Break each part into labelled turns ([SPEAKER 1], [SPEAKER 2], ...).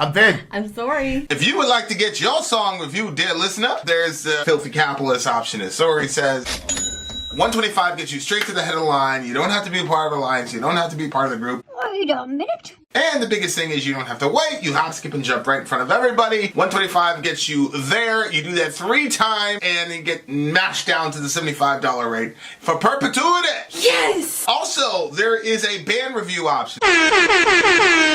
[SPEAKER 1] I'm Vin.
[SPEAKER 2] I'm Sori.
[SPEAKER 1] If you would like to get your song reviewed, dear listener, there's the filthy capitalist option. As Sori says, $125 gets you straight to the head of the line. You don't have to be a part of the alliance. You don't have to be part of the group.
[SPEAKER 3] Wait a minute.
[SPEAKER 1] And the biggest thing is you don't have to wait. You hop, skip, and jump right in front of everybody. $125 gets you there. You do that 3 times, and you get mashed down to the $75 rate for perpetuity.
[SPEAKER 2] Yes!
[SPEAKER 1] Also, there is a band review option.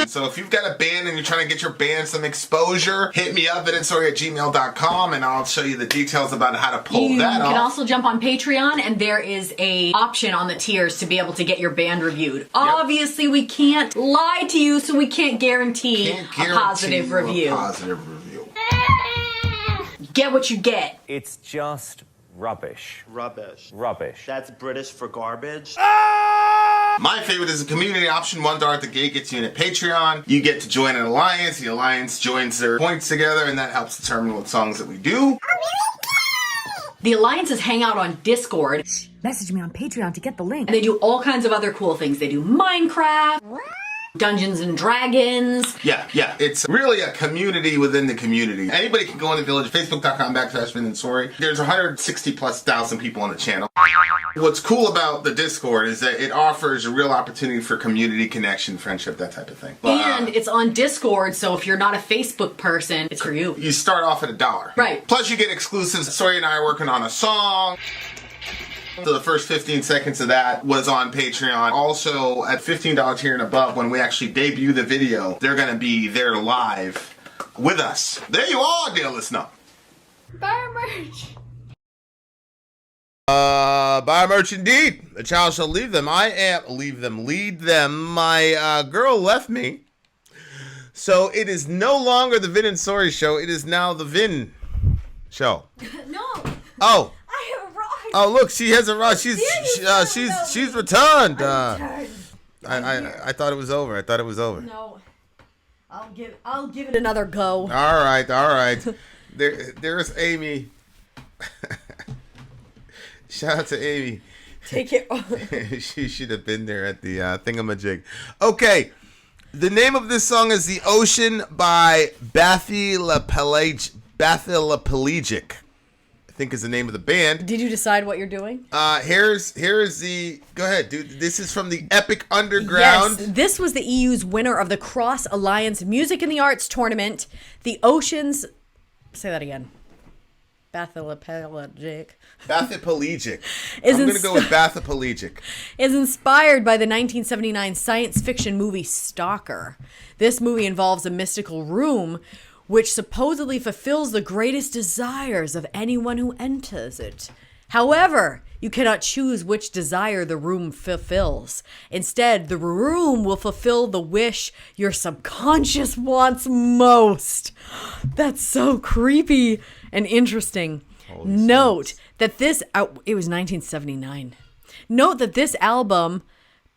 [SPEAKER 1] So if you've got a band and you're trying to get your band some exposure, hit me up at villageXchange@gmail.com, and I'll show you the details about how to pull that off.
[SPEAKER 2] You can also jump on Patreon, and there is a option on the tiers to be able to get your band reviewed. Obviously, we can't lie to you, so we can't guarantee a positive review. Get what you get.
[SPEAKER 4] It's just rubbish.
[SPEAKER 5] Rubbish.
[SPEAKER 4] Rubbish.
[SPEAKER 5] That's British for garbage.
[SPEAKER 1] My favorite is the community option. $1 at the gate gets you in at Patreon. You get to join an alliance. The alliance joins their points together, and that helps determine what songs that we do.
[SPEAKER 2] The alliances hang out on Discord.
[SPEAKER 3] Message me on Patreon to get the link.
[SPEAKER 2] And they do all kinds of other cool things. They do Minecraft, Dungeons and Dragons.
[SPEAKER 1] Yeah. It's really a community within the community. Anybody can go in the village, facebook.com/Vin and Sori. There's 160,000+ people on the channel. What's cool about the Discord is that it offers a real opportunity for community connection, friendship, that type of thing.
[SPEAKER 2] And it's on Discord, so if you're not a Facebook person, it's for you.
[SPEAKER 1] You start off at $1.
[SPEAKER 2] Right.
[SPEAKER 1] Plus you get exclusives. Sori and I are working on a song. So the first 15 seconds of that was on Patreon. Also, at $15 tier and above, when we actually debut the video, they're going to be there live with us. There you are, dear listener.
[SPEAKER 2] Buy merch.
[SPEAKER 1] Buy merch indeed. The child shall lead them. Lead them. My girl left me. So it is no longer the Vin and Sori show. It is now the Vin show.
[SPEAKER 2] No.
[SPEAKER 1] Oh.
[SPEAKER 2] I have arrived.
[SPEAKER 1] Oh, look, she has arrived. She's returned. I thought it was over.
[SPEAKER 2] No. I'll give it another go.
[SPEAKER 1] All right. There's Amy. Shout out to Amy.
[SPEAKER 2] Take it.
[SPEAKER 1] She should have been there at the thingamajig. Okay. The name of this song is The Ocean by Bathyalpelagic. I think is the name of the band.
[SPEAKER 2] Did you decide what you're doing?
[SPEAKER 1] Here's the... Go ahead, dude. This is from the Epic Underground.
[SPEAKER 2] Yes, this was the EU's winner of the Cross Alliance Music in the Arts Tournament. The Oceans... Say that again. Bathyalpelagic.
[SPEAKER 1] Bathyalpelagic. I'm going to go with Bathyalpelagic.
[SPEAKER 2] Is inspired by the 1979 science fiction movie Stalker. This movie involves a mystical room which supposedly fulfills the greatest desires of anyone who enters it. However, you cannot choose which desire the room fulfills. Instead, the room will fulfill the wish your subconscious wants most. That's so creepy and interesting. Note that this... it was 1979. Note that this album,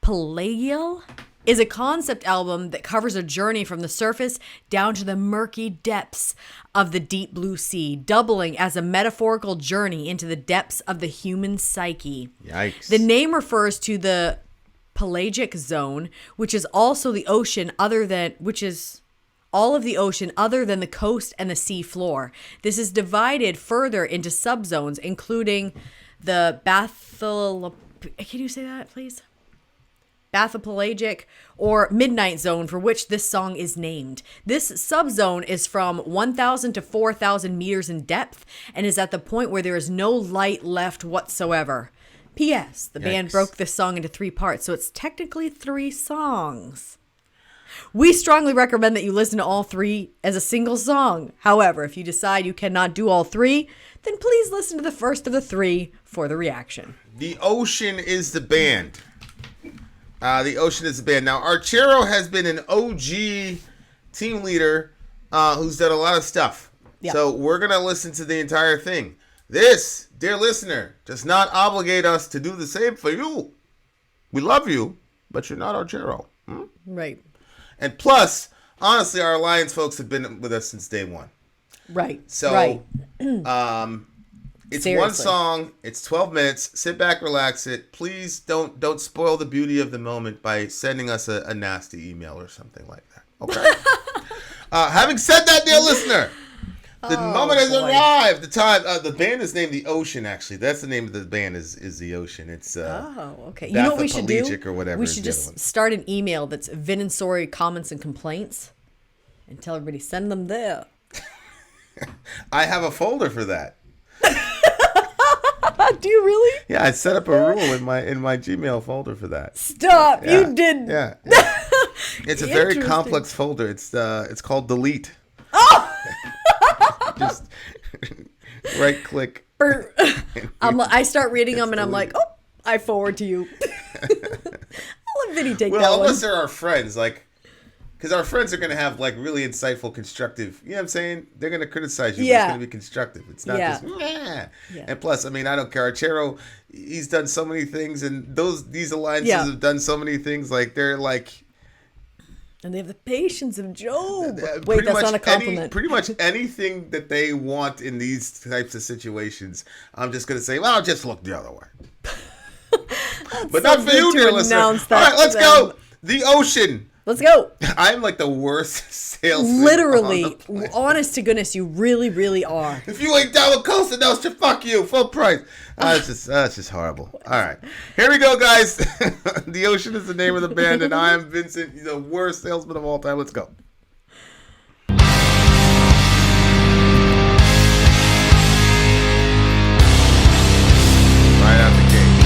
[SPEAKER 2] Pelagial, is a concept album that covers a journey from the surface down to the murky depths of the deep blue sea, doubling as a metaphorical journey into the depths of the human psyche.
[SPEAKER 1] Yikes.
[SPEAKER 2] The name refers to the pelagic zone, which is also the ocean which is all of the ocean other than the coast and the sea floor. This is divided further into subzones, including the can you say that, please? Bathyalpelagic or Midnight Zone, for which this song is named. This subzone is from 1,000 to 4,000 meters in depth and is at the point where there is no light left whatsoever. P.S. The band broke this song into 3 parts, so it's technically 3 songs. We strongly recommend that you listen to all 3 as a single song. However, if you decide you cannot do all 3, then please listen to the first of the 3 for the reaction.
[SPEAKER 1] The Ocean is the band. The Ocean is the band. Now, Archero has been an OG team leader who's done a lot of stuff. Yeah. So we're going to listen to the entire thing. This, dear listener, does not obligate us to do the same for you. We love you, but you're not Archero.
[SPEAKER 2] Right.
[SPEAKER 1] And plus, honestly, our Alliance folks have been with us since day one.
[SPEAKER 2] Right.
[SPEAKER 1] So,
[SPEAKER 2] right.
[SPEAKER 1] It's
[SPEAKER 2] Seriously.
[SPEAKER 1] One song. It's 12 minutes. Sit back, relax it. Please don't spoil the beauty of the moment by sending us a nasty email or something like that. Okay? Having said that, dear listener, the moment has
[SPEAKER 2] boy.
[SPEAKER 1] arrived. The time. The band is named The Ocean. Actually, that's the name of the band. Is The Ocean. It's.
[SPEAKER 2] Okay. You know what we should do?
[SPEAKER 1] Bathyalpelagic or whatever
[SPEAKER 2] We
[SPEAKER 1] is
[SPEAKER 2] should
[SPEAKER 1] the other
[SPEAKER 2] just
[SPEAKER 1] one.
[SPEAKER 2] start an email that's Vin and Sori comments and complaints, and tell everybody send them there.
[SPEAKER 1] I have a folder for that.
[SPEAKER 2] Do you really?
[SPEAKER 1] Yeah, I set up a rule in my Gmail folder for that.
[SPEAKER 2] Stop!
[SPEAKER 1] Yeah.
[SPEAKER 2] You did.
[SPEAKER 1] Yeah. It's a very
[SPEAKER 2] Interesting.
[SPEAKER 1] complex folder. It's called Delete.
[SPEAKER 2] Oh!
[SPEAKER 1] Just right click.
[SPEAKER 2] I start reading them and I'm like, oh, I forward to you. I'll let Vinny take that
[SPEAKER 1] Well,
[SPEAKER 2] one.
[SPEAKER 1] unless they're our friends, like, because our friends are going to have like really insightful, constructive. You know what I'm saying? They're going to criticize you. But
[SPEAKER 2] Yeah.
[SPEAKER 1] it's going to be constructive. It's not
[SPEAKER 2] Yeah.
[SPEAKER 1] just meh.
[SPEAKER 2] Yeah.
[SPEAKER 1] And plus, I mean, I don't care. Archero, he's done so many things, and these alliances
[SPEAKER 2] Yeah.
[SPEAKER 1] have done so many things. Like they're like.
[SPEAKER 2] And they have the patience of Job. Wait,
[SPEAKER 1] Pretty
[SPEAKER 2] that's
[SPEAKER 1] much
[SPEAKER 2] not a compliment.
[SPEAKER 1] pretty much anything that they want in these types of situations, I'm just going to say, well, just look the other way. But not for you, dear listener. All right, let's go. The Ocean.
[SPEAKER 2] Let's go.
[SPEAKER 1] I'm like the worst salesman.
[SPEAKER 2] Literally,
[SPEAKER 1] on the planet.
[SPEAKER 2] honest to goodness, you really, really are.
[SPEAKER 1] If you ain't down with Costa Nostra, fuck you, full price. That's just horrible. All right, here we go, guys. The Ocean is the name of the band, and I am Vincent, the worst salesman of all time. Let's go. Right out the gate.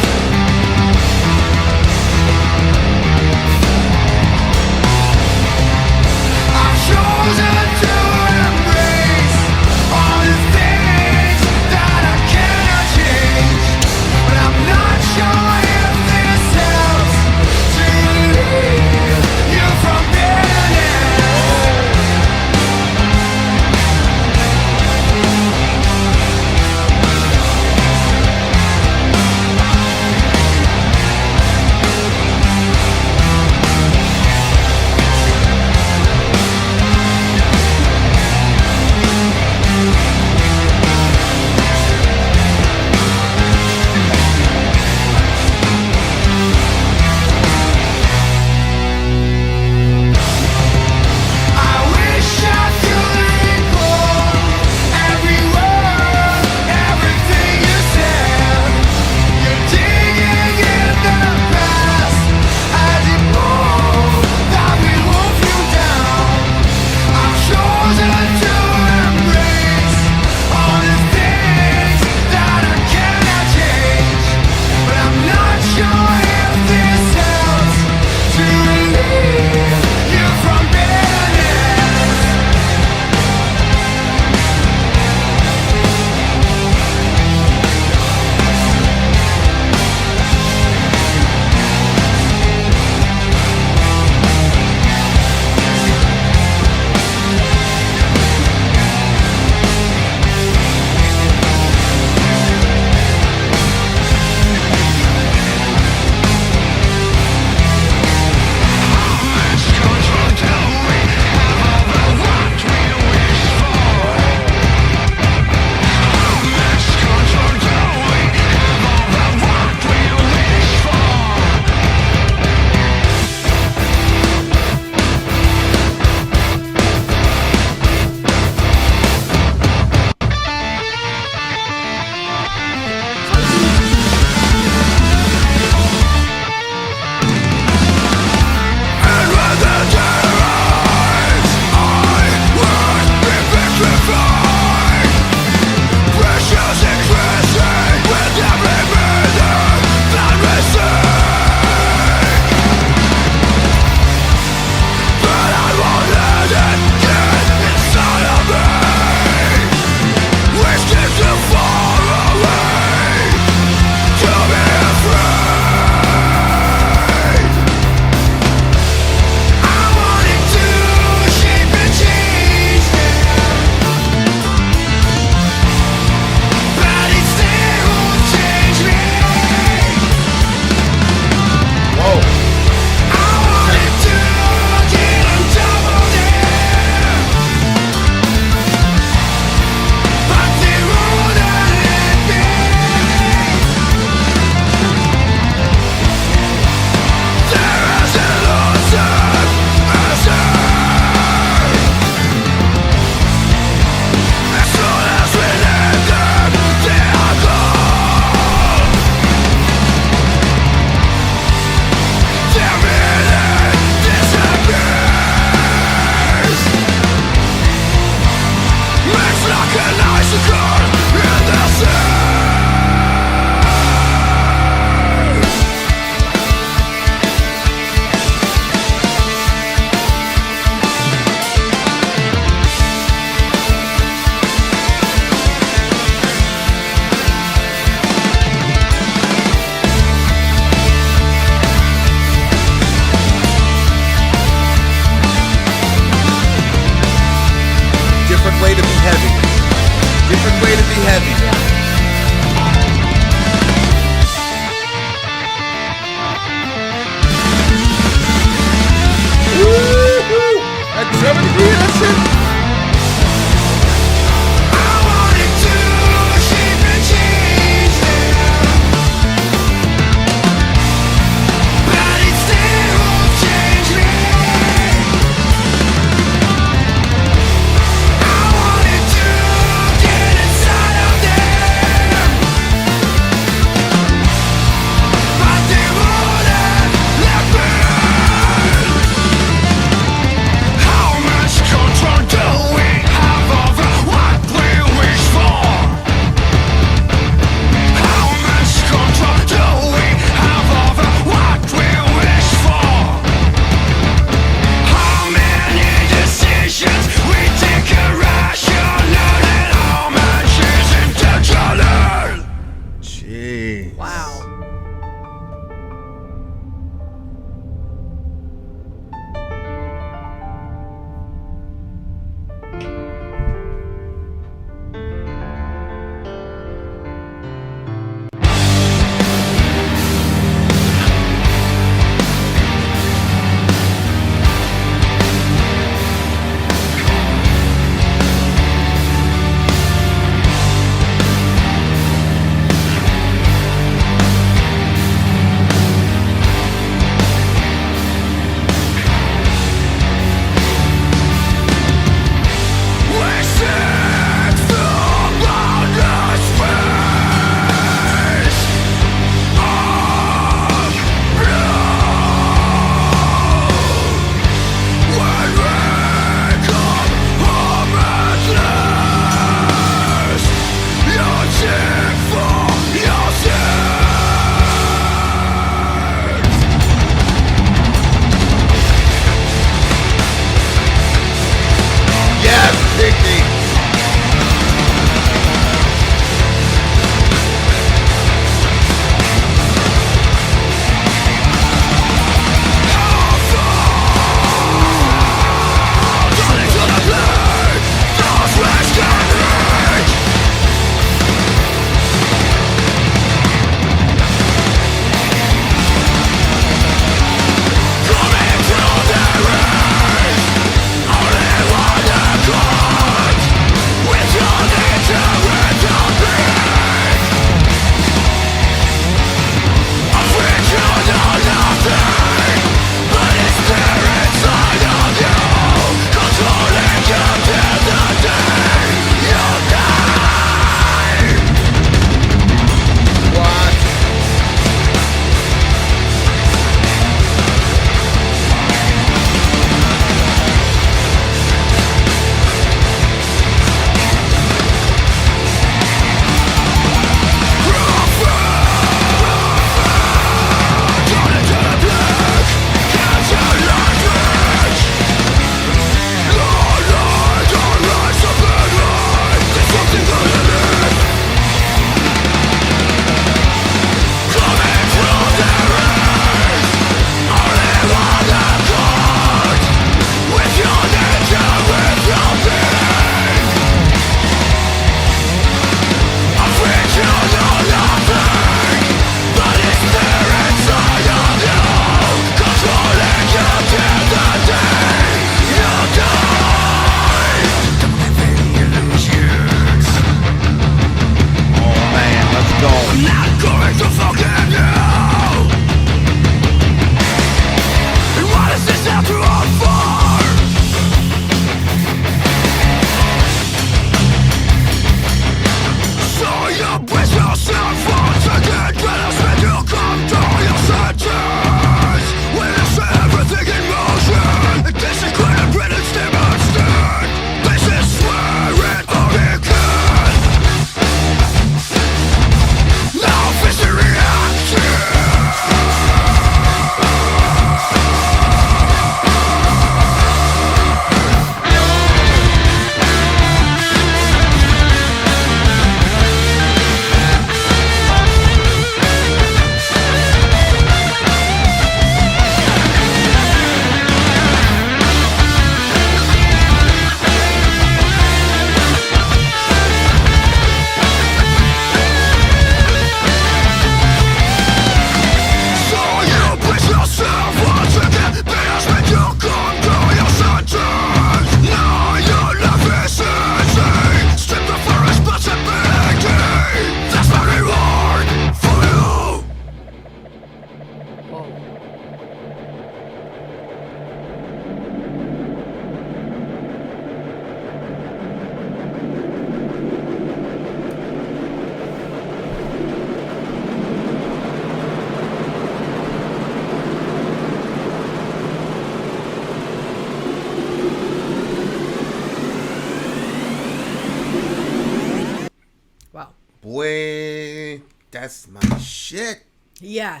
[SPEAKER 1] that's my shit.
[SPEAKER 2] Yeah.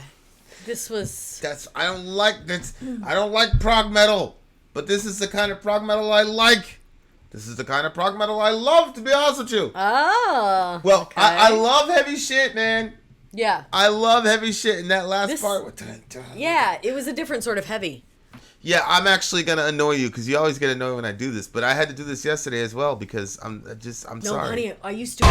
[SPEAKER 2] This was...
[SPEAKER 1] I don't like prog metal, but this is the kind of prog metal I like. This is the kind of prog metal I love, to be honest with you.
[SPEAKER 2] Oh.
[SPEAKER 1] Well,
[SPEAKER 2] okay.
[SPEAKER 1] I love heavy shit, man.
[SPEAKER 2] Yeah.
[SPEAKER 1] I love heavy shit, and that last part.
[SPEAKER 2] Yeah, it was a different sort of heavy.
[SPEAKER 1] Yeah, I'm actually gonna annoy you because you always get annoyed when I do this, but I had to do this yesterday as well because I'm sorry.
[SPEAKER 2] No, honey, I used to.
[SPEAKER 1] This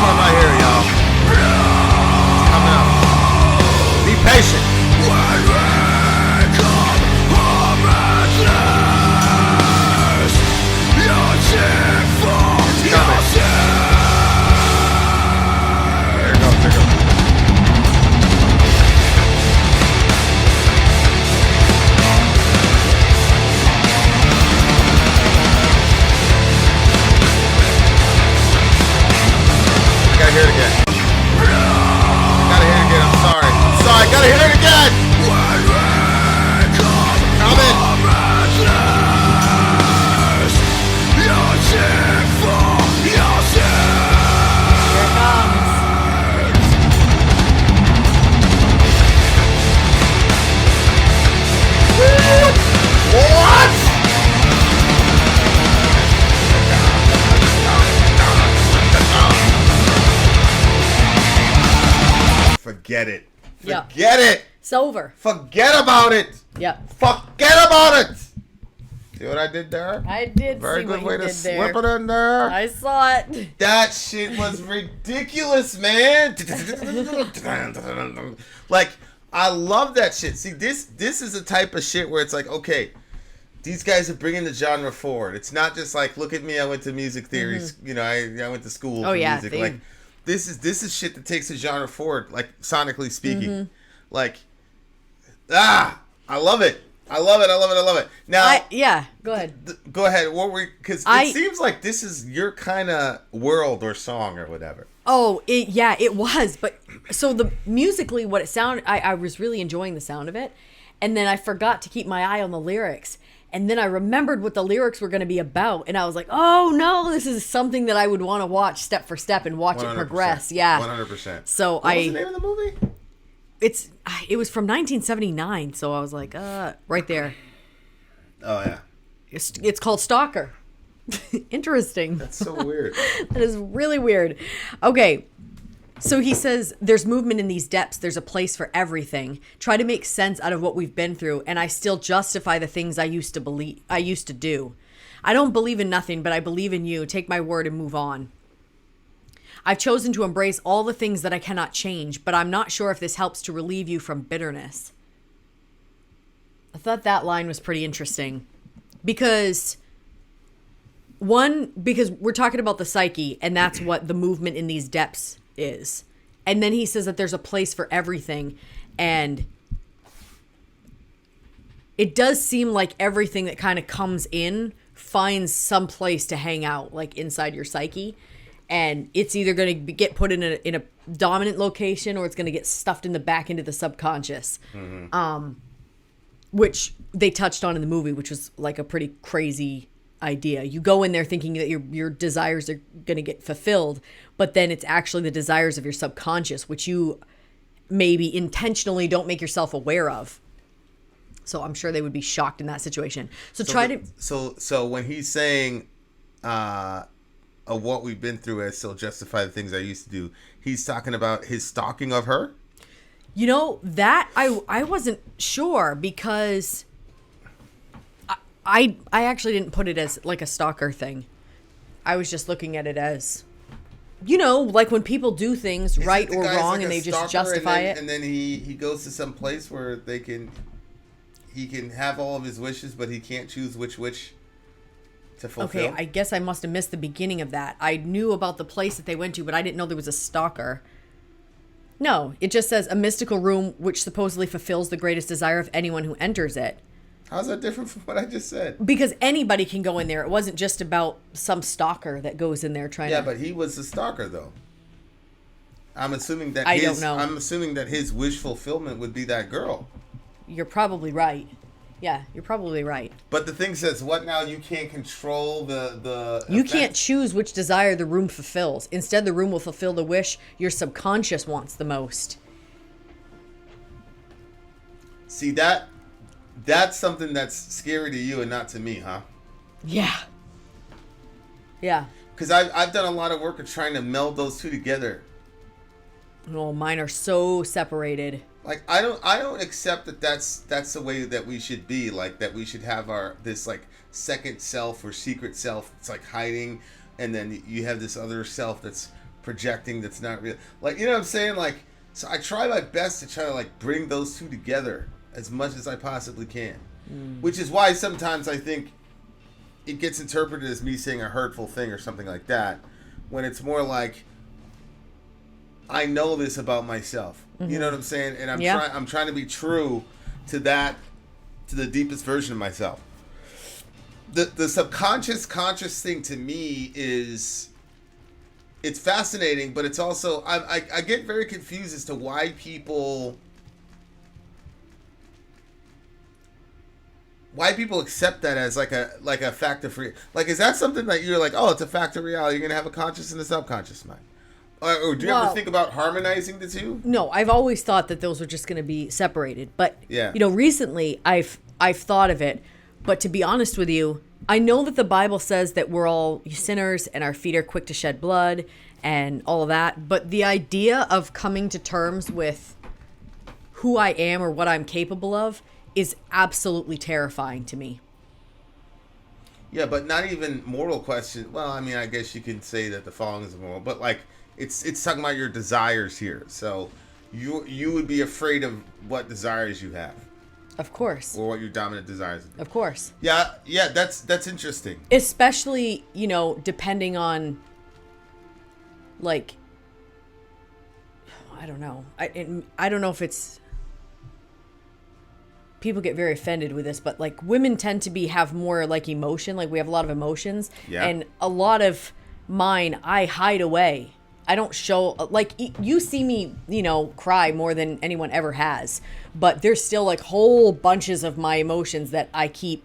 [SPEAKER 1] part right here, y'all. It's coming up. Be patient. It's coming. There it goes. There it goes. I gotta hear it again. I'm sorry. I gotta hear it again. Coming. What? Forget it.
[SPEAKER 2] Yeah.
[SPEAKER 1] Forget it.
[SPEAKER 2] It's over.
[SPEAKER 1] Forget about it.
[SPEAKER 2] Yeah.
[SPEAKER 1] Forget about it. See what I did there?
[SPEAKER 2] I did
[SPEAKER 1] Very
[SPEAKER 2] see
[SPEAKER 1] good
[SPEAKER 2] what
[SPEAKER 1] way
[SPEAKER 2] you
[SPEAKER 1] to
[SPEAKER 2] did
[SPEAKER 1] slip
[SPEAKER 2] there.
[SPEAKER 1] it in there.
[SPEAKER 2] I saw it.
[SPEAKER 1] That shit was ridiculous, man. Like, I love that shit. See, this is the type of shit where it's like, okay, these guys are bringing the genre forward. It's not just like, look at me, I went to music theory. You know, I went to school for music.
[SPEAKER 2] they-
[SPEAKER 1] Like, this is shit that takes the genre forward, like sonically speaking. Like, I love it. I love it. Now,
[SPEAKER 2] Yeah, go ahead.
[SPEAKER 1] go ahead. What were? Because it seems like this is your kind of world or song or whatever.
[SPEAKER 2] Oh, it was. But so musically, what it sounded, I was really enjoying the sound of it, and then I forgot to keep my eye on the lyrics, and then I remembered what the lyrics were going to be about, and I was like, oh no, this is something that I would want to watch step for step and watch 100%, it progress. Yeah,
[SPEAKER 1] 100%.
[SPEAKER 2] So
[SPEAKER 1] what was the name of the movie?
[SPEAKER 2] It was from 1979, so I was like, right there.
[SPEAKER 1] Oh yeah.
[SPEAKER 2] It's called Stalker. Interesting.
[SPEAKER 1] That's so weird.
[SPEAKER 2] That is really weird. Okay. So he says, there's movement in these depths. There's a place for everything. Try to make sense out of what we've been through, and I still justify the things I used to do. I don't believe in nothing, but I believe in you. Take my word and move on. I've chosen to embrace all the things that I cannot change, but I'm not sure if this helps to relieve you from bitterness. I thought that line was pretty interesting. Because we're talking about the psyche, and that's what the movement in these depths is. And then he says that there's a place for everything, and it does seem like everything that kind of comes in finds some place to hang out, like inside your psyche, and it's either going to get put in a dominant location, or it's going to get stuffed in the back into the subconscious. Which they touched on in the movie, which was like a pretty crazy idea. You go in there thinking that your desires are going to get fulfilled, but then it's actually the desires of your subconscious, which you maybe intentionally don't make yourself aware of. So I'm sure they would be shocked in that situation. So
[SPEAKER 1] when he's saying of what we've been through, I still justify the things I used to do, he's talking about his stalking of her?
[SPEAKER 2] You know, that I wasn't sure, because I actually didn't put it as like a stalker thing. I was just looking at it as, you know, like when people do things right or wrong, like, and they just justify it.
[SPEAKER 1] And then he goes to some place where he can have all of his wishes, but he can't choose which wish to fulfill.
[SPEAKER 2] Okay, I guess I must have missed the beginning of that. I knew about the place that they went to, but I didn't know there was a stalker. No, it just says a mystical room which supposedly fulfills the greatest desire of anyone who enters it.
[SPEAKER 1] How's that different from what I just said?
[SPEAKER 2] Because anybody can go in there. It wasn't just about some stalker that goes in there trying to...
[SPEAKER 1] Yeah, but he was the stalker, though. I'm assuming that
[SPEAKER 2] don't know.
[SPEAKER 1] I'm assuming that his wish fulfillment would be that girl.
[SPEAKER 2] You're probably right. Yeah, you're probably right.
[SPEAKER 1] But the thing says, what now? You can't control the
[SPEAKER 2] You
[SPEAKER 1] effect?
[SPEAKER 2] can't choose which desire the room fulfills. Instead, the room will fulfill the wish your subconscious wants the most.
[SPEAKER 1] See, that's something that's scary to you and not to me, huh?
[SPEAKER 2] Yeah. Yeah.
[SPEAKER 1] Because I've done a lot of work of trying to meld those two together.
[SPEAKER 2] Oh, mine are so separated.
[SPEAKER 1] Like I don't accept that that's the way that we should be. Like that we should have this like second self or secret self. It's like hiding, and then you have this other self that's projecting. That's not real. Like, you know what I'm saying? Like, so I try my best to try to like bring those two together as much as I possibly can. Which is why sometimes I think it gets interpreted as me saying a hurtful thing or something like that, when it's more like I know this about myself. You know what I'm saying? And I'm trying to be true to that, to the deepest version of myself. The subconscious conscious thing to me is, it's fascinating, but it's also I get very confused as to why people accept that as like a fact of reality. Like, is that something that you're like, oh, it's a fact of reality? You're gonna have a conscious and a subconscious mind. Or do you ever think about harmonizing the two?
[SPEAKER 2] No, I've always thought that those were just going to be separated. But,
[SPEAKER 1] Yeah.
[SPEAKER 2] Recently I've thought of it. But to be honest with you, I know that the Bible says that we're all sinners and our feet are quick to shed blood and all of that. But the idea of coming to terms with who I am or what I'm capable of is absolutely terrifying to me.
[SPEAKER 1] Yeah, but not even moral question. Well, I mean, I guess you can say that the following is moral, but like it's talking about your desires here. So you would be afraid of what desires you have,
[SPEAKER 2] Of course.
[SPEAKER 1] or what your dominant desires.
[SPEAKER 2] Of course.
[SPEAKER 1] Yeah, that's interesting.
[SPEAKER 2] Especially, depending on, like, I don't know. I don't know if it's, people get very offended with this, but like women tend to have more like emotion. Like we have a lot of emotions.
[SPEAKER 1] Yeah.
[SPEAKER 2] And a lot of mine, I hide away. I don't show, like, you see me, cry more than anyone ever has, but there's still like whole bunches of my emotions that I keep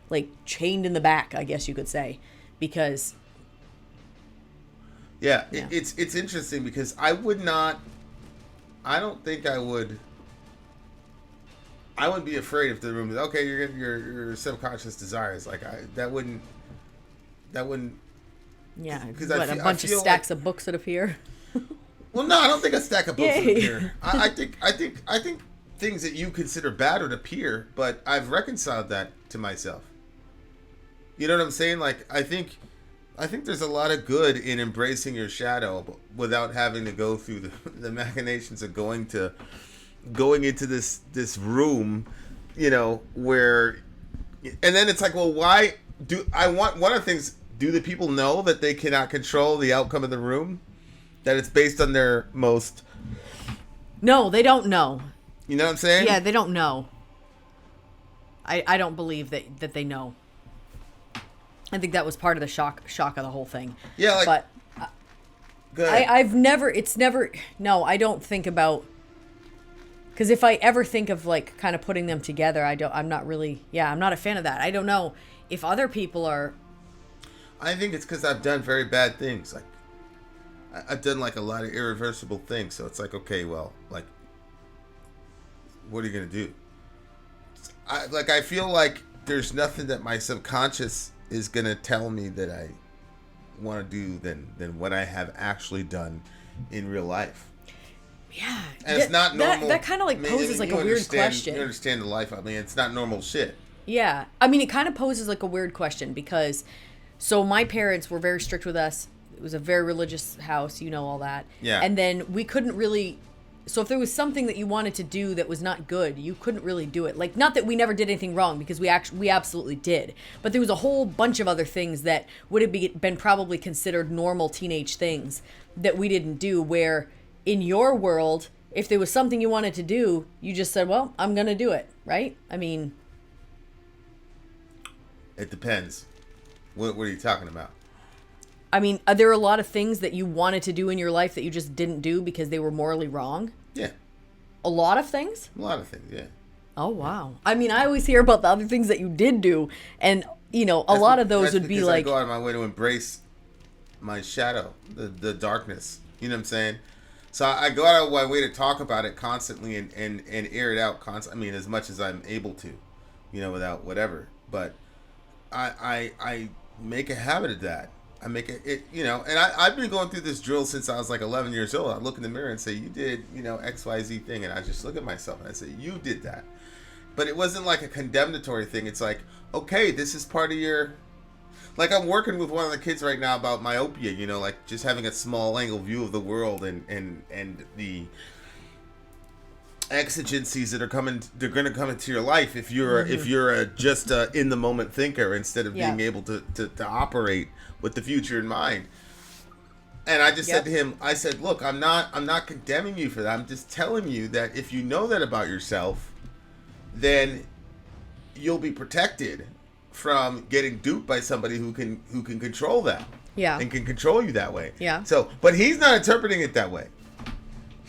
[SPEAKER 2] like chained in the back, I guess you could say, because.
[SPEAKER 1] Yeah. It's interesting because I don't think I would be afraid if the room is okay. You're getting your subconscious desires. Like that wouldn't.
[SPEAKER 2] Yeah,
[SPEAKER 1] 'Cause
[SPEAKER 2] what, a bunch of stacks of books that appear.
[SPEAKER 1] Well, no, I don't think a stack of books
[SPEAKER 2] Yay.
[SPEAKER 1] would appear. I think things that you consider bad would appear, but I've reconciled that to myself. You know what I'm saying? Like I think there's a lot of good in embracing your shadow without having to go through the machinations of going into this room, where, and then it's like, well, why do I want one of the things? Do the people know that they cannot control the outcome of the room? That it's based on their most...
[SPEAKER 2] No, they don't know.
[SPEAKER 1] You know what I'm saying?
[SPEAKER 2] Yeah, they don't know. I don't believe that they know. I think that was part of the shock of the whole thing.
[SPEAKER 1] Yeah, like...
[SPEAKER 2] But
[SPEAKER 1] go ahead.
[SPEAKER 2] I don't think about... Because if I ever think of like kind of putting them together, I'm not a fan of that. I don't know if other people are...
[SPEAKER 1] I think it's because I've done very bad things. Like, I've done like a lot of irreversible things. So it's like, okay, well, like, what are you gonna do? I feel like there's nothing that my subconscious is gonna tell me that I want to do than what I have actually done in real life.
[SPEAKER 2] Yeah,
[SPEAKER 1] and it's not normal.
[SPEAKER 2] That kind of like poses like a weird question.
[SPEAKER 1] You understand the life. I mean, it's not normal shit.
[SPEAKER 2] Yeah, I mean, it kind of poses like a weird question because. So my parents were very strict with us. It was a very religious house, all that.
[SPEAKER 1] Yeah.
[SPEAKER 2] And then we couldn't really... So if there was something that you wanted to do that was not good, you couldn't really do it. Like, not that we never did anything wrong, because we absolutely did. But there was a whole bunch of other things that would have been probably considered normal teenage things that we didn't do, where in your world, if there was something you wanted to do, you just said, well, I'm going to do it, right? I mean...
[SPEAKER 1] It depends. What are you talking about?
[SPEAKER 2] I mean, are there a lot of things that you wanted to do in your life that you just didn't do because they were morally wrong?
[SPEAKER 1] Yeah.
[SPEAKER 2] A lot of things?
[SPEAKER 1] A lot of things, yeah.
[SPEAKER 2] Oh, wow. I mean, I always hear about the other things that you did do, and, a lot of those would be like...
[SPEAKER 1] I go out of my way to embrace my shadow, the darkness. You know what I'm saying? So I go out of my way to talk about it constantly and air it out constantly. I mean, as much as I'm able to, without whatever. But I make a habit of that. I make it, and I've been going through this drill since I was like 11 years old. I look in the mirror and say, you did, XYZ thing. And I just look at myself and I say, you did that. But it wasn't like a condemnatory thing. It's like, okay, this is part of your... Like, I'm working with one of the kids right now about myopia, like just having a small angle view of the world and the exigencies that they're going to come into your life if you're just a in the moment thinker instead of being able to operate with the future in mind. And I just said to him, I said, look, I'm not condemning you for that. I'm just telling you that if you know that about yourself, then you'll be protected from getting duped by somebody who can control that.
[SPEAKER 2] Yeah.
[SPEAKER 1] And can control you that way.
[SPEAKER 2] Yeah.
[SPEAKER 1] So, but he's not interpreting it that way.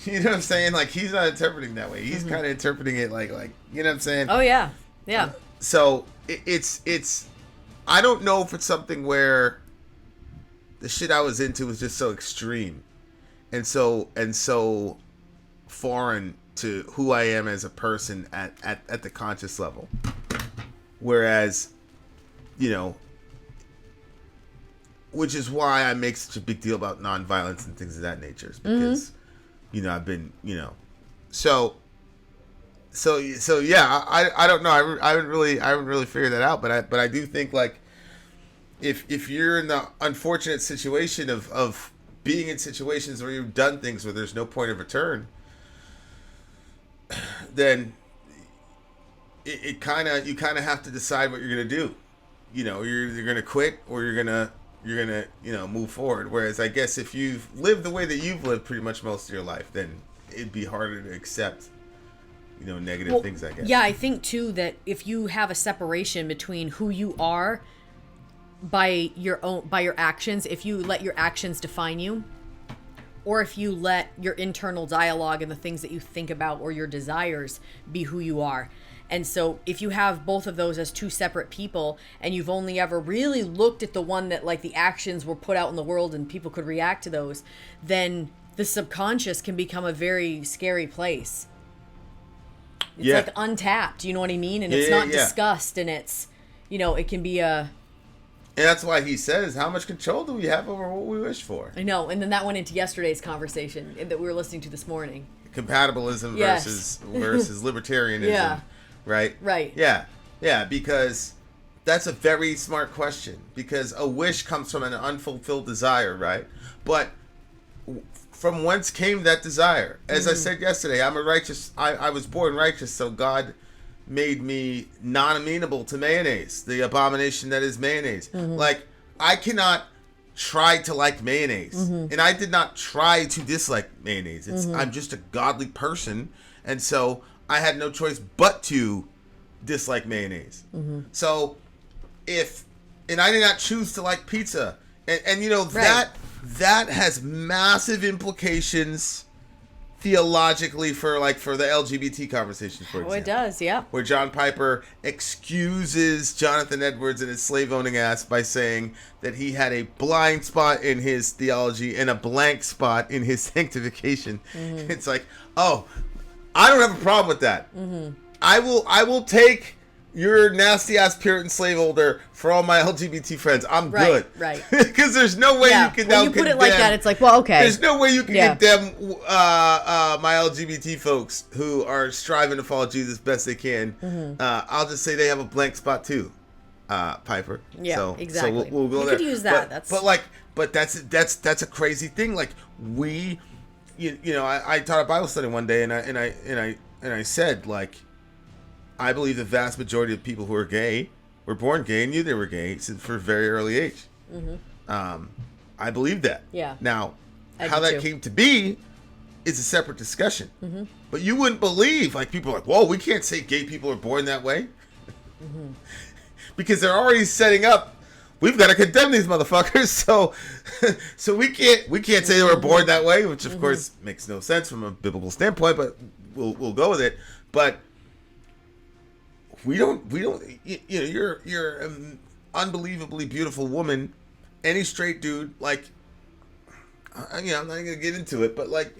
[SPEAKER 1] You know what I'm saying? Like, he's not interpreting that way. He's kind of interpreting it like, you know what I'm saying?
[SPEAKER 2] Oh, yeah. Yeah.
[SPEAKER 1] So, it's I don't know if it's something where the shit I was into was just so extreme and so foreign to who I am as a person at the conscious level. Whereas, which is why I make such a big deal about nonviolence and things of that nature. Because, I've been, so yeah, I don't know. I haven't really figured that out, but I do think, like, if you're in the unfortunate situation of being in situations where you've done things where there's no point of return, then you kind of have to decide what you're gonna do. You're either gonna quit or you're gonna move forward. Whereas I guess if you've lived the way that you've lived pretty much most of your life, then it'd be harder to accept negative things, I guess.
[SPEAKER 2] Yeah, I think too that if you have a separation between who you are by your actions, if you let your actions define you, or if you let your internal dialogue and the things that you think about or your desires be who you are. And so if you have both of those as two separate people and you've only ever really looked at the one that, like, the actions were put out in the world and people could react to those, then the subconscious can become a very scary place. It's like untapped, you know what I mean? And it's not discussed, and it's, it can be a...
[SPEAKER 1] And that's why he says, how much control do we have over what we wish for?
[SPEAKER 2] I know, and then that went into yesterday's conversation that we were listening to this morning.
[SPEAKER 1] Compatibilism versus libertarianism.
[SPEAKER 2] Yeah.
[SPEAKER 1] Right?
[SPEAKER 2] Right.
[SPEAKER 1] Yeah, because that's a very smart question. Because a wish comes from an unfulfilled desire, right? But from whence came that desire? As I said yesterday, I'm a righteous... I was born righteous, so God made me non-amenable to mayonnaise, the abomination that is mayonnaise. Like, I cannot try to like mayonnaise, and I did not try to dislike mayonnaise. I'm just a godly person, and so I had no choice but to dislike mayonnaise. So and I did not choose to like pizza, and that has massive implications theologically for the LGBT conversation, for example.
[SPEAKER 2] Oh, it does, yeah.
[SPEAKER 1] Where John Piper excuses Jonathan Edwards and his slave-owning ass by saying that he had a blind spot in his theology and a blank spot in his sanctification. It's like, oh, I don't have a problem with that. I will take your nasty ass Puritan slaveholder for all my LGBT friends. I'm good.
[SPEAKER 2] Right.
[SPEAKER 1] Because there's no way you can now
[SPEAKER 2] when you put it like that, it's like, well, okay.
[SPEAKER 1] There's no way you can condemn my LGBT folks who are striving to follow Jesus best they can. I'll just say they have a blank spot too, Piper.
[SPEAKER 2] Yeah,
[SPEAKER 1] so,
[SPEAKER 2] exactly.
[SPEAKER 1] So we'll go
[SPEAKER 2] you
[SPEAKER 1] there.
[SPEAKER 2] Could use that.
[SPEAKER 1] But that's a crazy thing. Like, I taught a Bible study one day, and I said, like, I believe the vast majority of people who are gay were born gay and knew they were gay for a very early age. I believe that.
[SPEAKER 2] Yeah.
[SPEAKER 1] Now, how that came to be is a separate discussion. But you wouldn't believe, like, people are like, whoa, we can't say gay people are born that way. Because they're already setting up, we've got to condemn these motherfuckers, so we can't say they were born that way, which of course makes no sense from a biblical standpoint, but we'll go with it. But we don't, you know, you're an unbelievably beautiful woman. Any straight dude, like, you know, I'm not even gonna get into it, but like,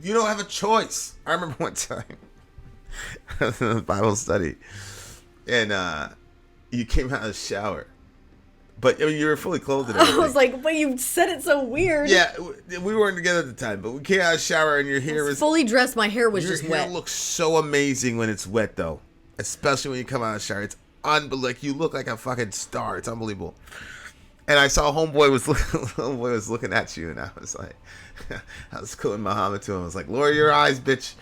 [SPEAKER 1] you don't have a choice. I remember one time I was in a Bible study, and you came out of the shower, but I mean, you were fully clothed and everything.
[SPEAKER 2] I was like, but you said it so weird.
[SPEAKER 1] Yeah, we weren't together at the time, but we came out of the shower, and your hair was
[SPEAKER 2] fully dressed. My hair was
[SPEAKER 1] your
[SPEAKER 2] just
[SPEAKER 1] hair
[SPEAKER 2] wet.
[SPEAKER 1] looks so amazing when it's wet, though, especially when you come out of the shower. It's like you look like a fucking star. It's unbelievable. And I saw homeboy was looking at you, and I was like, I was quoting Muhammad to him. I was like, lower your eyes, bitch.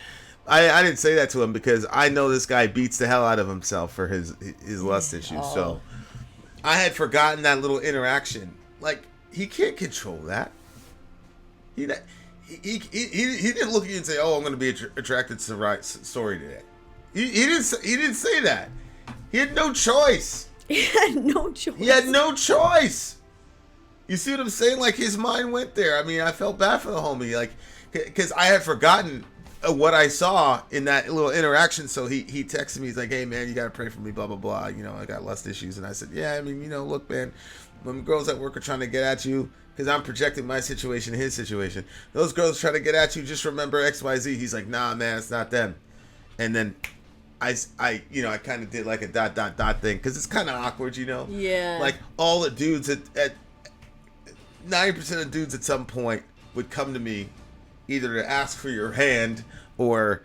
[SPEAKER 1] I didn't say that to him because I know this guy beats the hell out of himself for his lust issues. So I had forgotten that little interaction. Like, he can't control that. He didn't look at you and say, "Oh, I'm going to be attracted to Sori today." He didn't say that. He had no choice.
[SPEAKER 2] He had no choice.
[SPEAKER 1] He had no choice. You see what I'm saying? Like, his mind went there. I mean, I felt bad for the homie, like, because I had forgotten what I saw in that little interaction. So he texted me. He's like, "Hey, man, you got to pray for me, blah, blah, blah. You know, I got lust issues." And I said, "Yeah, I mean, you know, look, man, when girls at work are trying to get at you, because I'm projecting my situation, his situation, those girls try to get at you, just remember X, Y, Z." He's like, "Nah, man, it's not them." And then I kind of did like a ... thing, because it's kind of awkward, you know?
[SPEAKER 2] Yeah.
[SPEAKER 1] Like, all the dudes at 90% of dudes at some point would come to me either to ask for your hand or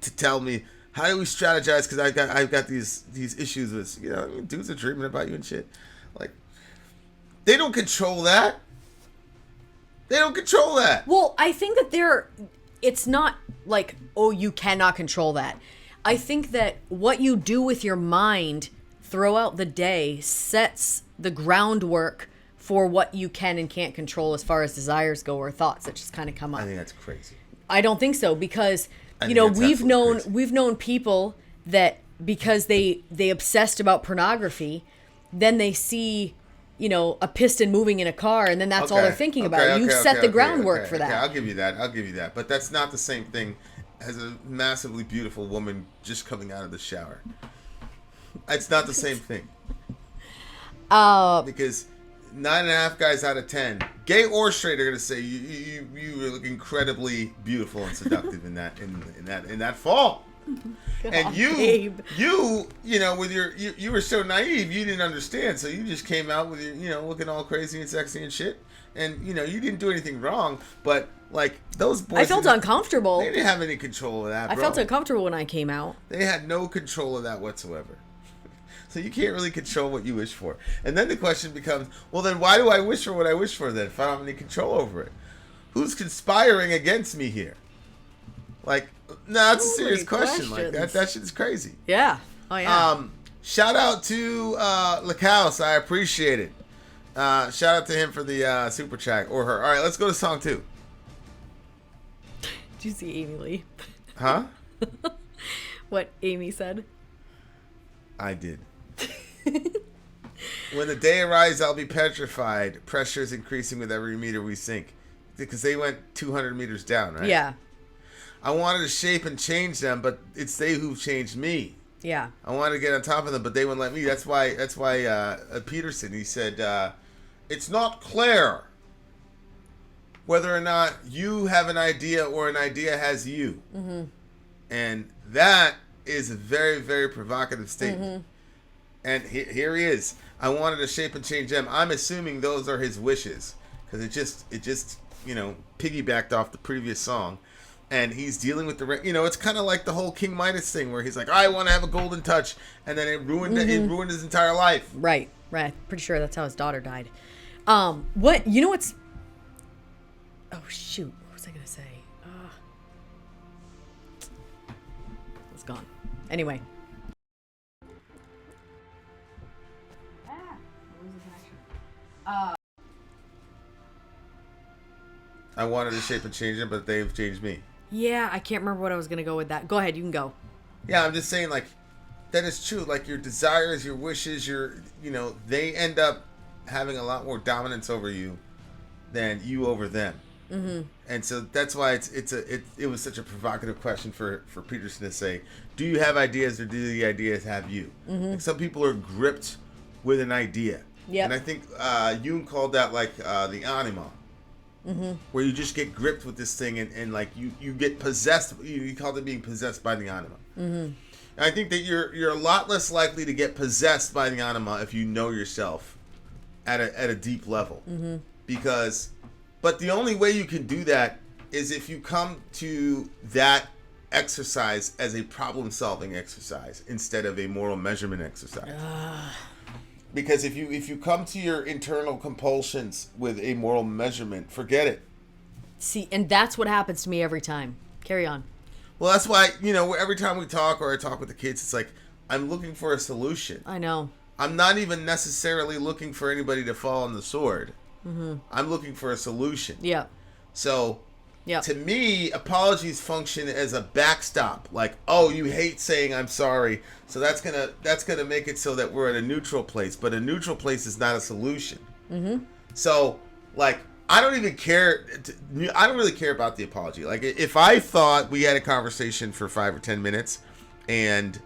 [SPEAKER 1] to tell me, how do we strategize? Because I've got these issues with, you know, dudes are dreaming about you and shit. Like, they don't control that. They don't control that.
[SPEAKER 2] Well, I think that it's not like, oh, you cannot control that. I think that what you do with your mind throughout the day sets the groundwork for what you can and can't control as far as desires go, or thoughts that just kind of come up.
[SPEAKER 1] I think that's crazy.
[SPEAKER 2] I don't think so, because you know, we've known people that, because they obsessed about pornography, then they see, you know, a piston moving in a car, and then that's all they're thinking about. You've set the groundwork for that.
[SPEAKER 1] Okay, I'll give you that. But that's not the same thing as a massively beautiful woman just coming out of the shower. It's not the same thing. Because 9.5 guys out of 10, gay or straight, are gonna say you look incredibly beautiful and seductive in that fall.
[SPEAKER 2] God,
[SPEAKER 1] and you
[SPEAKER 2] babe.
[SPEAKER 1] you know, with you were so naive, you didn't understand, so you just came out with your, you know, looking all crazy and sexy and shit, and you know, you didn't do anything wrong, but like, those boys,
[SPEAKER 2] I felt uncomfortable.
[SPEAKER 1] They didn't have any control of that, bro.
[SPEAKER 2] I felt uncomfortable when I came out.
[SPEAKER 1] They had no control of that whatsoever. So you can't really control what you wish for. And then the question becomes, well, then why do I wish for what I wish for then, if I don't have any control over it? Who's conspiring against me here? Like, no, that's a serious question. Like, that shit's crazy.
[SPEAKER 2] Yeah. Oh, yeah.
[SPEAKER 1] Shout out to Lacaus. I appreciate it. Shout out to him for the super chat, or her. All right, let's go to song 2.
[SPEAKER 2] Did you see Amy Lee?
[SPEAKER 1] Huh?
[SPEAKER 2] What Amy said?
[SPEAKER 1] I did. When the day arrives, I'll be petrified. Pressure is increasing with every meter we sink. Because they went 200 meters down, right?
[SPEAKER 2] Yeah.
[SPEAKER 1] I wanted to shape and change them, but it's they who've changed me.
[SPEAKER 2] Yeah.
[SPEAKER 1] I wanted to get on top of them, but they wouldn't let me. That's why Peterson, he said, it's not clear whether or not you have an idea or an idea has you. Mm-hmm. And that is a very, very provocative statement. Mm-hmm. And here he is. I wanted to shape and change them. I'm assuming those are his wishes, because it just you know, piggybacked off the previous song. And he's dealing with you know, it's kind of like the whole King Midas thing, where he's like, I want to have a golden touch, and then it ruined his entire life.
[SPEAKER 2] Right. Pretty sure that's how his daughter died. What's? Oh shoot! What was I gonna say? It's gone. Anyway.
[SPEAKER 1] I wanted to shape and change them, but they've changed me.
[SPEAKER 2] Yeah, I can't remember what I was gonna go with that. Go ahead, you can go.
[SPEAKER 1] Yeah, I'm just saying, like, that is true. Like, your desires, your wishes, you know, they end up having a lot more dominance over you than you over them. And so that's why it was such a provocative question for Peterson to say, do you have ideas or do the ideas have you? Like some people are gripped with an idea.
[SPEAKER 2] Yep.
[SPEAKER 1] And I think Jung called that like the anima. Where you just get gripped with this thing and like you get possessed. You called it being possessed by the anima. And I think that you're a lot less likely to get possessed by the anima if you know yourself at a deep level. But the only way you can do that is if you come to that exercise as a problem-solving exercise instead of a moral measurement exercise. Because if you come to your internal compulsions with a moral measurement, forget it.
[SPEAKER 2] See, and that's what happens to me every time. Carry on.
[SPEAKER 1] Well, that's why, every time we talk or I talk with the kids, it's like, I'm looking for a solution.
[SPEAKER 2] I know.
[SPEAKER 1] I'm not even necessarily looking for anybody to fall on the sword. I'm looking for a solution.
[SPEAKER 2] Yeah.
[SPEAKER 1] So,
[SPEAKER 2] yeah.
[SPEAKER 1] To me, apologies function as a backstop. Like, oh, you hate saying I'm sorry, so that's gonna make it so that we're at a neutral place. But a neutral place is not a solution. So, like, I don't even care. I don't really care about the apology. Like, if I thought we had a conversation for 5 or 10 minutes, and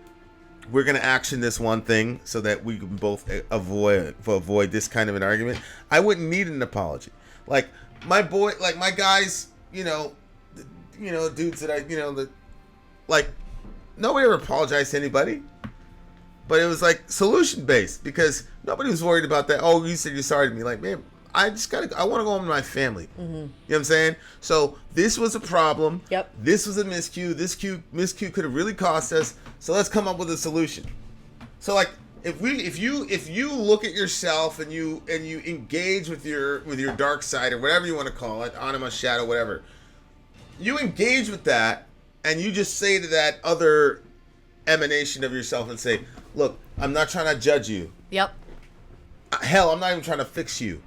[SPEAKER 1] we're gonna action this one thing so that we can both avoid this kind of an argument, I wouldn't need an apology. Like my guys, dudes that like nobody ever apologized to anybody, but it was like solution based because nobody was worried about that. Oh, you said you're sorry to me. Like, man, I want to go home to my family. You know what I'm saying? So this was a problem.
[SPEAKER 2] Yep.
[SPEAKER 1] This was a miscue. This miscue could have really cost us. So let's come up with a solution. So like if you look at yourself and you engage with your dark side or whatever you want to call it, anima, shadow, whatever, you engage with that and you just say to that other emanation of yourself and say, look, I'm not trying to judge you.
[SPEAKER 2] Yep.
[SPEAKER 1] Hell, I'm not even trying to fix you.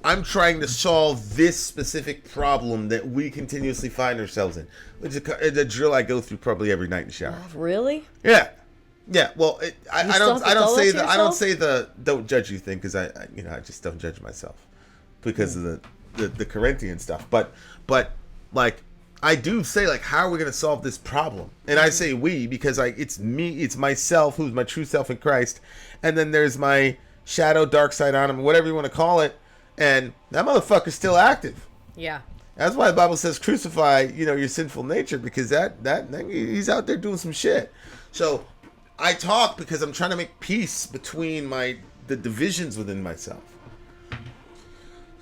[SPEAKER 1] I'm trying to solve this specific problem that we continuously find ourselves in. Which is a drill I go through probably every night in the shower.
[SPEAKER 2] Really?
[SPEAKER 1] Yeah. Well, I don't say the don't judge you thing because I just don't judge myself because of the Corinthian stuff. But like I do say like, how are we going to solve this problem? And I say we because it's me, it's myself who's my true self in Christ, and then there's my shadow, dark side on him, whatever you want to call it. And that motherfucker's still active.
[SPEAKER 2] Yeah.
[SPEAKER 1] That's why the Bible says crucify, your sinful nature, because that he's out there doing some shit. So I talk because I'm trying to make peace between the divisions within myself.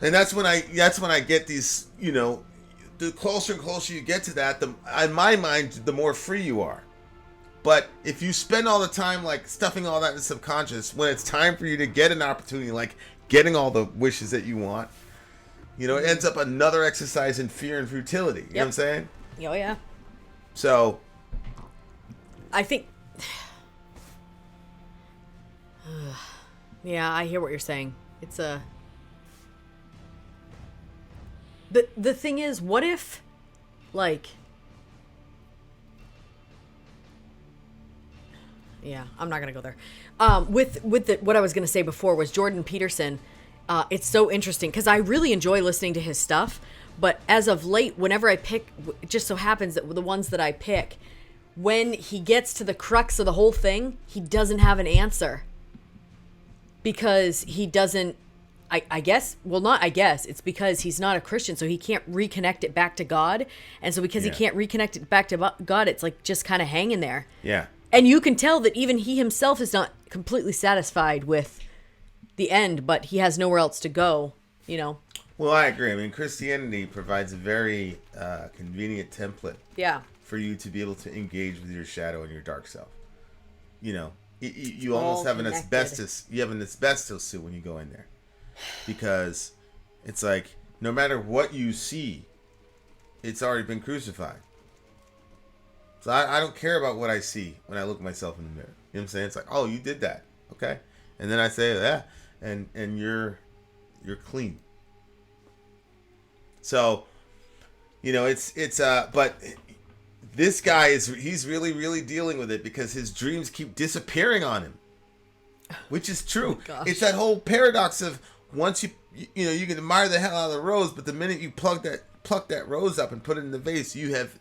[SPEAKER 1] And that's when I get these, the closer and closer you get to that, in my mind, the more free you are. But if you spend all the time like stuffing all that in the subconscious, when it's time for you to get an opportunity, like getting all the wishes that you want, it ends up another exercise in fear and futility. You know what I'm saying?
[SPEAKER 2] Oh, yeah.
[SPEAKER 1] So
[SPEAKER 2] I think... yeah, I hear what you're saying. It's a... The thing is, what if, like... Yeah, I'm not gonna go there. What I was gonna say before was Jordan Peterson. It's so interesting because I really enjoy listening to his stuff. But as of late, whenever I pick, it just so happens that the ones that I pick, when he gets to the crux of the whole thing, he doesn't have an answer because he doesn't. I guess. Well, not I guess. It's because he's not a Christian, so he can't reconnect it back to God. And so because he can't reconnect it back to God, it's like just kind of hanging there.
[SPEAKER 1] Yeah.
[SPEAKER 2] And you can tell that even he himself is not completely satisfied with the end, but he has nowhere else to go,
[SPEAKER 1] Well, I agree. I mean, Christianity provides a very convenient template for you to be able to engage with your shadow and your dark self. You almost have
[SPEAKER 2] connected.
[SPEAKER 1] an asbestos suit when you go in there. Because it's like, no matter what you see, it's already been crucified. So I don't care about what I see when I look at myself in the mirror. You know what I'm saying? It's like, oh, you did that. Okay. And then I say that, and you're clean. So, but this guy he's really, really dealing with it because his dreams keep disappearing on him, which is true. It's that whole paradox of once you can admire the hell out of the rose, but the minute you plug pluck that rose up and put it in the vase, you have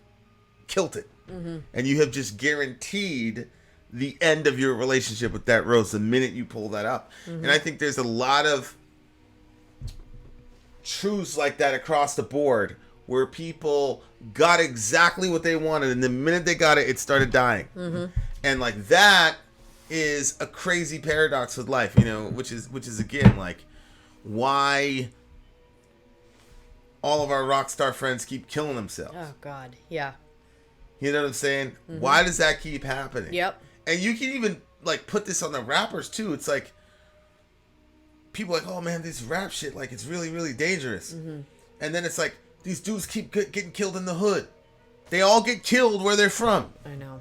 [SPEAKER 1] killed it. And you have just guaranteed the end of your relationship with that rose the minute you pull that up. And I think there's a lot of truths like that across the board where people got exactly what they wanted, and the minute they got it, it started dying. And like that is a crazy paradox with life, you know, which is again like why all of our rock star friends keep killing themselves.
[SPEAKER 2] Oh God, yeah.
[SPEAKER 1] You know what I'm saying? Why does that keep happening?
[SPEAKER 2] Yep.
[SPEAKER 1] And you can even like put this on the rappers too. It's like people are like, oh man, this rap shit, like it's really, really dangerous. And then it's like these dudes keep getting killed in the hood. They all get killed where they're from.
[SPEAKER 2] I know.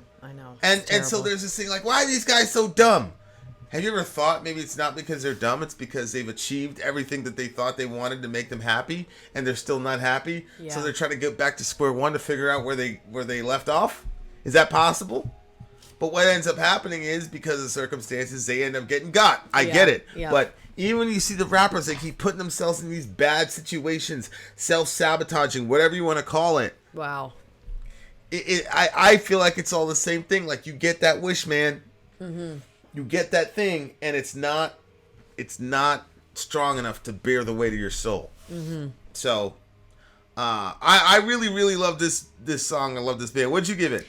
[SPEAKER 1] And so there's this thing like, why are these guys so dumb? Have you ever thought maybe it's not because they're dumb, it's because they've achieved everything that they thought they wanted to make them happy, and they're still not happy?
[SPEAKER 2] Yeah.
[SPEAKER 1] So they're trying to get back to square one to figure out where they left off? Is that possible? But what ends up happening is, because of circumstances, they end up getting got. I get it.
[SPEAKER 2] Yeah.
[SPEAKER 1] But even when you see the rappers, they keep putting themselves in these bad situations, self-sabotaging, whatever you want to call it.
[SPEAKER 2] Wow.
[SPEAKER 1] I feel like it's all the same thing. Like, you get that wish, man. You get that thing, and it's not strong enough to bear the weight of your soul. So, I really, really love this song. I love this band. What'd you give it?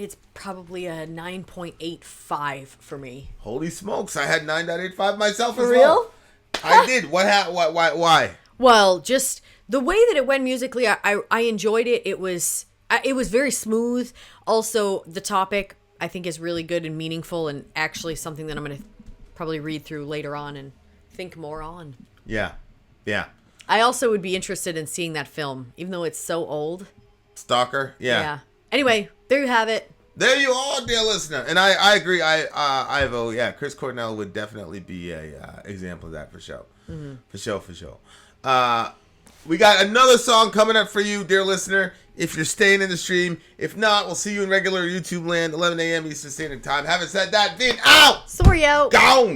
[SPEAKER 2] It's probably a 9.85 for me.
[SPEAKER 1] Holy smokes! I had 9.85 myself
[SPEAKER 2] For
[SPEAKER 1] as
[SPEAKER 2] real?
[SPEAKER 1] well. I did. Why?
[SPEAKER 2] Well, just the way that it went musically, I enjoyed it. It was very smooth. Also, the topic I think is really good and meaningful, and actually something that I'm going to probably read through later on and think more on.
[SPEAKER 1] Yeah.
[SPEAKER 2] I also would be interested in seeing that film, even though it's so old.
[SPEAKER 1] Stalker. Yeah.
[SPEAKER 2] Anyway, there you have it.
[SPEAKER 1] There you are, dear listener. And I agree. I vote. Yeah, Chris Cornell would definitely be a example of that for sure. For sure. We got another song coming up for you, dear listener, if you're staying in the stream. If not, we'll see you in regular YouTube land, 11 a.m. Eastern Standard Time. Having said that, Vin out!
[SPEAKER 2] Sori out.
[SPEAKER 1] Gone!